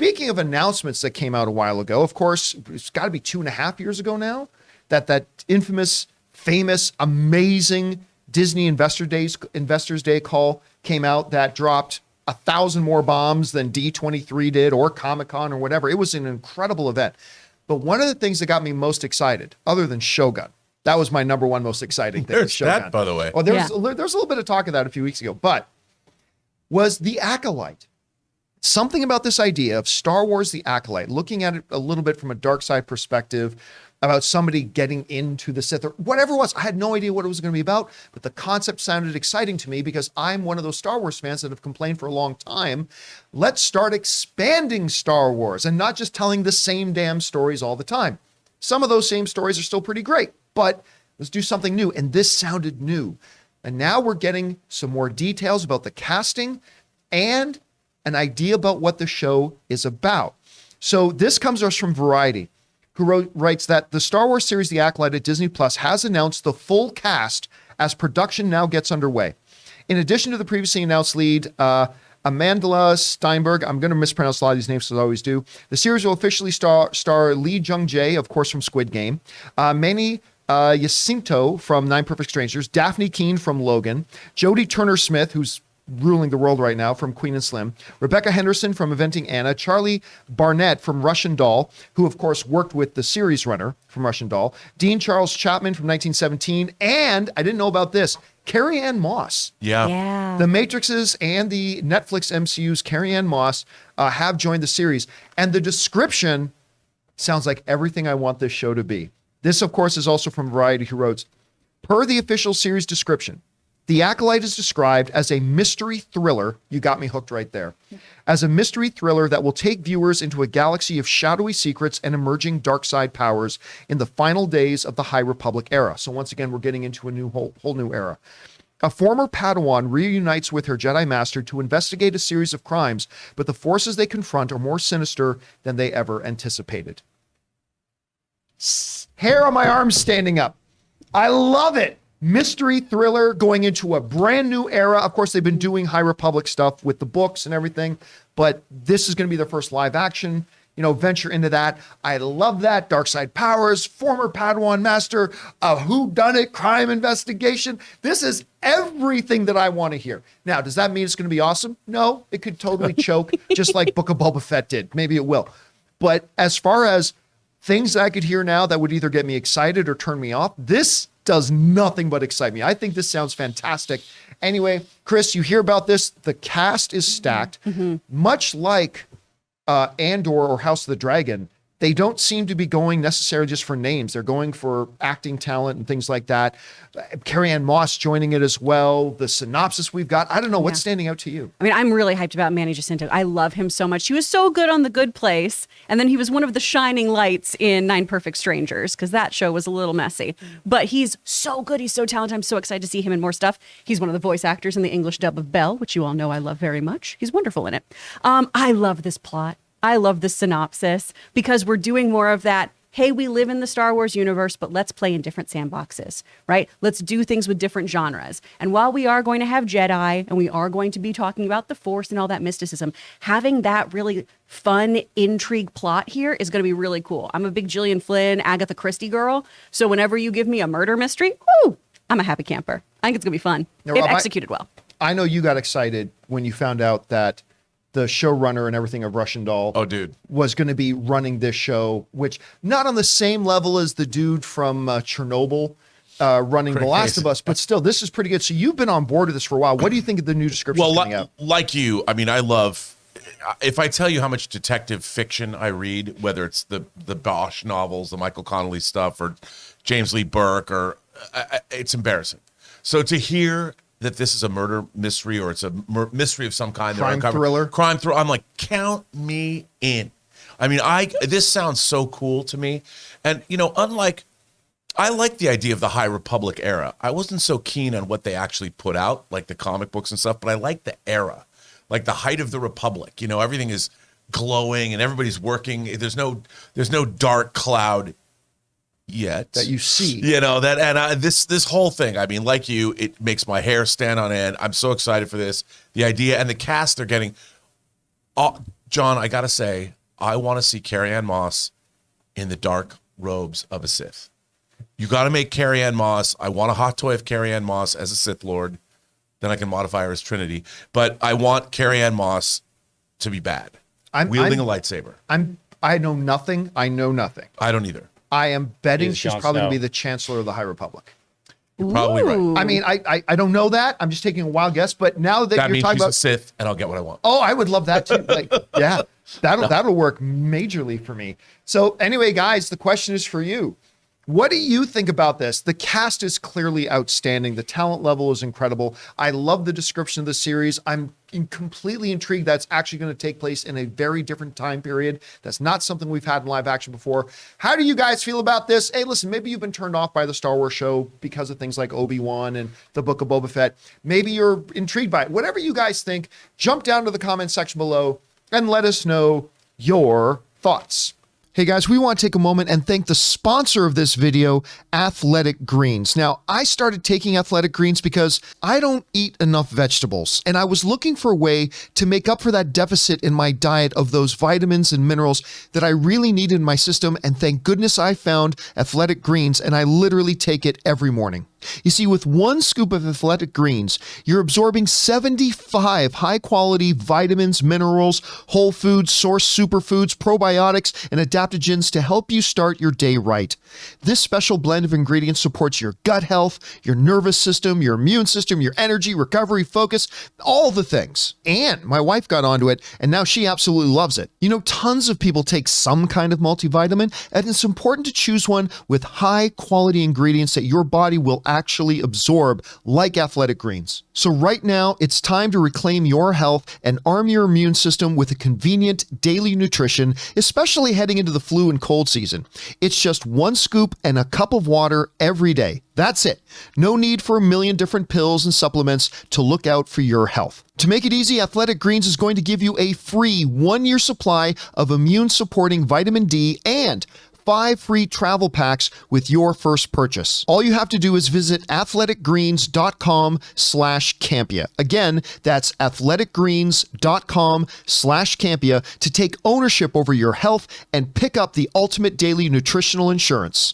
speaking of announcements that came out a while ago, of course, it's got to be 2.5 years ago now, that infamous, famous, amazing Disney Investors Day call came out that dropped 1,000 more bombs than D23 did or Comic-Con or whatever. It was an incredible event. But one of the things that got me most excited, other than Shogun, that was my number one most exciting thing. There's Shogun. that, by the way. Oh, there was a little bit of talk of that a few weeks ago, but was the Acolyte. Something about this idea of Star Wars, the Acolyte, looking at it a little bit from a dark side perspective, about somebody getting into the Sith or whatever it was. I had no idea what it was going to be about, but the concept sounded exciting to me because I'm one of those Star Wars fans that have complained for a long time. Let's start expanding Star Wars and not just telling the same damn stories all the time. Some of those same stories are still pretty great, but let's do something new. And this sounded new. And now we're getting some more details about the casting and an idea about what the show is about. So this comes to us from Variety, who writes that the Star Wars series The Acolyte at Disney Plus has announced the full cast as production now gets underway. In addition to the previously announced lead, Amandla Steinberg, I'm going to mispronounce a lot of these names as I always do. The series will officially star Lee Jung-jae, of course, from Squid Game, Manny Jacinto from Nine Perfect Strangers, Daphne Keane from Logan, Jodie Turner-Smith, who's ruling the world right now, from Queen and Slim, Rebecca Henderson from Inventing Anna, Charlie Barnett from Russian Doll, who of course worked with the series runner from Russian Doll, Dean Charles Chapman from 1917, and I didn't know about this, Carrie-Anne Moss. Yeah. The Matrixes and the Netflix MCU's Carrie-Anne Moss have joined the series, and the description sounds like everything I want this show to be. This, of course, is also from Variety, who wrote, per the official series description, The Acolyte is described as a mystery thriller. You got me hooked right there. As a mystery thriller that will take viewers into a galaxy of shadowy secrets and emerging dark side powers in the final days of the High Republic era. So once again, we're getting into a new whole new era. A former Padawan reunites with her Jedi Master to investigate a series of crimes, but the forces they confront are more sinister than they ever anticipated. Hair on my arms standing up. I love it. Mystery thriller going into a brand new era. Of course, they've been doing High Republic stuff with the books and everything, but this is going to be their first live action, venture into that. I love that. Dark side powers, former Padawan master, a whodunit crime investigation. This is everything that I want to hear. Now, does that mean it's going to be awesome? No, it could totally choke, just like Book of Boba Fett did. Maybe it will. But as far as things I could hear now that would either get me excited or turn me off, this does nothing but excite me. I think this sounds fantastic. Anyway, Chris, you hear about this. The cast is stacked. Much like Andor or House of the Dragon, they don't seem to be going necessarily just for names. They're going for acting talent and things like that. Carrie-Anne Moss joining it as well. The synopsis we've got. I don't know. What's standing out to you? I mean, I'm really hyped about Manny Jacinto. I love him so much. He was so good on The Good Place. And then he was one of the shining lights in Nine Perfect Strangers, because that show was a little messy. But he's so good. He's so talented. I'm so excited to see him in more stuff. He's one of the voice actors in the English dub of Belle, which you all know I love very much. He's wonderful in it. I love this plot. I love the synopsis because we're doing more of that. Hey, we live in the Star Wars universe, but let's play in different sandboxes, right? Let's do things with different genres. And while we are going to have Jedi and we are going to be talking about the Force and all that mysticism, having that really fun intrigue plot here is going to be really cool. I'm a big Gillian Flynn, Agatha Christie girl. So whenever you give me a murder mystery, whoo, I'm a happy camper. I think it's going to be fun. Now, if Rob, executed well. I know you got excited when you found out that the showrunner and everything of Russian Doll was going to be running this show, which not on the same level as the dude from Chernobyl running The Last of Us, but still, this is pretty good. So you've been on board with this for a while. What do you think of the new description coming out? Like you, I mean, I love, if I tell you how much detective fiction I read, whether it's the Bosch novels, the Michael Connelly stuff, or James Lee Burke, or it's embarrassing. So to hear that this is a murder mystery or it's a mystery of some kind. Crime thriller. I'm like, count me in. I mean, this sounds so cool to me. And, I like the idea of the High Republic era. I wasn't so keen on what they actually put out, like the comic books and stuff, but I like the era, like the height of the Republic. Everything is glowing and everybody's working. There's no dark cloud yet that you see, this whole thing, I mean, like you, it makes my hair stand on end. I'm so excited for this. The idea and the cast they're getting, John, I got to say, I want to see Carrie Ann Moss in the dark robes of a Sith. You got to make Carrie Ann Moss. I want a hot toy of Carrie Ann Moss as a Sith Lord. Then I can modify her as Trinity. But I want Carrie Ann Moss to be bad. Wielding a lightsaber. I know nothing. I know nothing. I don't either. I am betting He's she's Jon probably going to Snow. be the Chancellor of the High Republic. You're probably right. I mean, I don't know that. I'm just taking a wild guess. But now that That you're means talking she's about a Sith, and I'll get what I want. Oh, I would love that too. Like, yeah, that'll work majorly for me. So anyway, guys, the question is for you. What do you think about this? The cast is clearly outstanding. The talent level is incredible. I love the description of the series. I'm completely intrigued that's actually going to take place in a very different time period. That's not something we've had in live action before. How do you guys feel about this? Hey, listen, maybe you've been turned off by the Star Wars show because of things like Obi-Wan and the Book of Boba Fett. Maybe you're intrigued by it. Whatever you guys think, jump down to the comment section below and let us know your thoughts. Hey guys, we want to take a moment and thank the sponsor of this video, Athletic Greens. Now, I started taking Athletic Greens because I don't eat enough vegetables, and I was looking for a way to make up for that deficit in my diet of those vitamins and minerals that I really need in my system, and thank goodness I found Athletic Greens, and I literally take it every morning. You see, with one scoop of Athletic Greens, you're absorbing 75 high-quality vitamins, minerals, whole foods, source superfoods, probiotics, and adaptogens to help you start your day right. This special blend of ingredients supports your gut health, your nervous system, your immune system, your energy, recovery, focus, all the things. And my wife got onto it, and now she absolutely loves it. You know, tons of people take some kind of multivitamin, and it's important to choose one with high-quality ingredients that your body will actually absorb, like Athletic Greens. So right now, it's time to reclaim your health and arm your immune system with a convenient daily nutrition, especially heading into the flu and cold season. It's just one scoop and a cup of water every day. That's it. No need for a million different pills and supplements to look out for your health. To make it easy, Athletic Greens is going to give you a free 1-year supply of immune-supporting vitamin D and 5 free travel packs with your first purchase. All you have to do is visit athleticgreens.com/Campea. Again, that's athleticgreens.com/Campea to take ownership over your health and pick up the ultimate daily nutritional insurance.